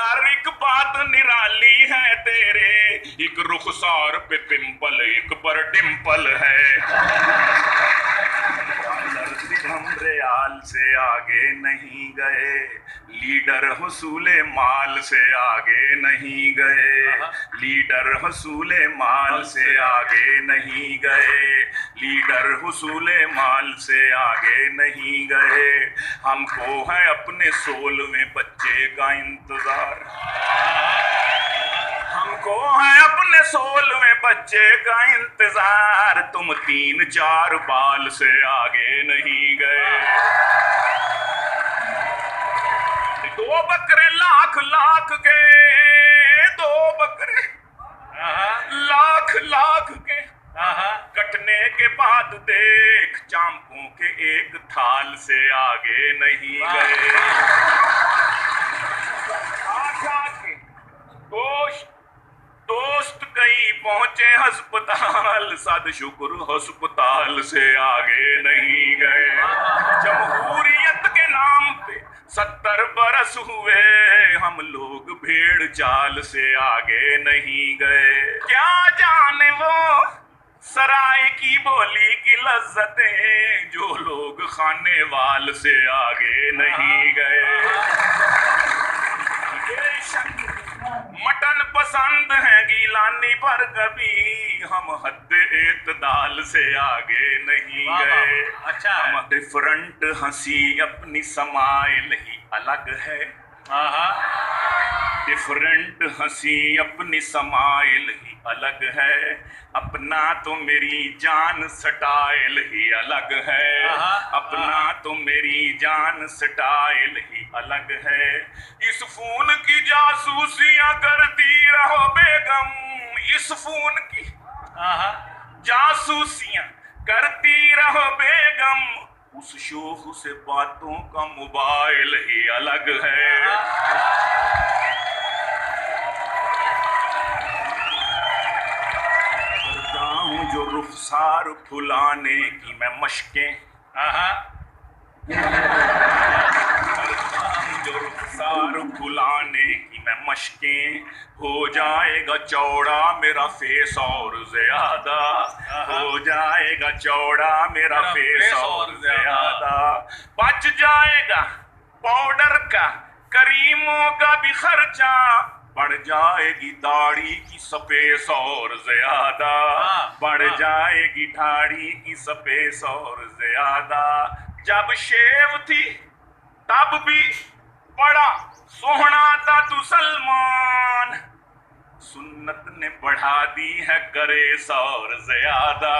हर एक बात निराली है तेरे, एक रुखसार पे पिंपल एक पर डिंपल है। हम रेयाल से आगे नहीं गए, लीडर हुसूले माल से आगे नहीं गए, लीडर हुसूले माल से आगे नहीं गए, लीडर हुसूले माल से आगे नहीं गए। हमको है अपने 16वें बच्चे का इंतजार, हमको है अपने 16वें बच्चे का इंतजार। तुम 3-4 बाल से आगे नहीं गए। 2 बकरे लाख लाख के, 2 बकरे लाख लाख के, कटने के बाद देख चांपों के एक थाल से आगे नहीं गए। दोस्त कई पहुंचे अस्पताल, सद शुक्र अस्पताल से आगे नहीं गए। जमहूरियत के नाम पे 70 बरस हुए, हम लोग भेड़ चाल से आगे नहीं गए। क्या जाने वो सराय की बोली की लज्जतें, जो लोग खाने वाल से आगे नहीं गए। मटन पसंद है गीलानी पर कभी, हम हद एतदाल से आगे नहीं गए। अच्छा, हम डिफरेंट हंसी अपनी समाइल ही अलग है, डिफरेंट हंसी अपनी समाइल ही अलग है। अपना तो मेरी जान स्टाइल ही अलग है, अपना तो मेरी जान स्टाइल ही अलग है। इस फोन की जासूसियां करती रहो बेगम, इस फोन की जासूसियां करती रहो बेगम, उस शोख से बातों का मोबाइल ही अलग है। जो रुखसार फुलाने की मैं मशकें, जो रुखसार फुलाने की मैं मशकें, हो जाएगा चौड़ा मेरा फेस और ज्यादा, हो जाएगा चौड़ा मेरा फेस और ज्यादा। बच जाएगा पाउडर का करीमों का भी खर्चा, बढ़ जाएगी दाढ़ी की सफेस और ज्यादा, बढ़ जाएगी दाढ़ी की सफेस और ज्यादा। जब शेव थी तब भी बड़ा सोहना था तू सलमान, सुन्नत ने बढ़ा दी है गरेस और ज्यादा।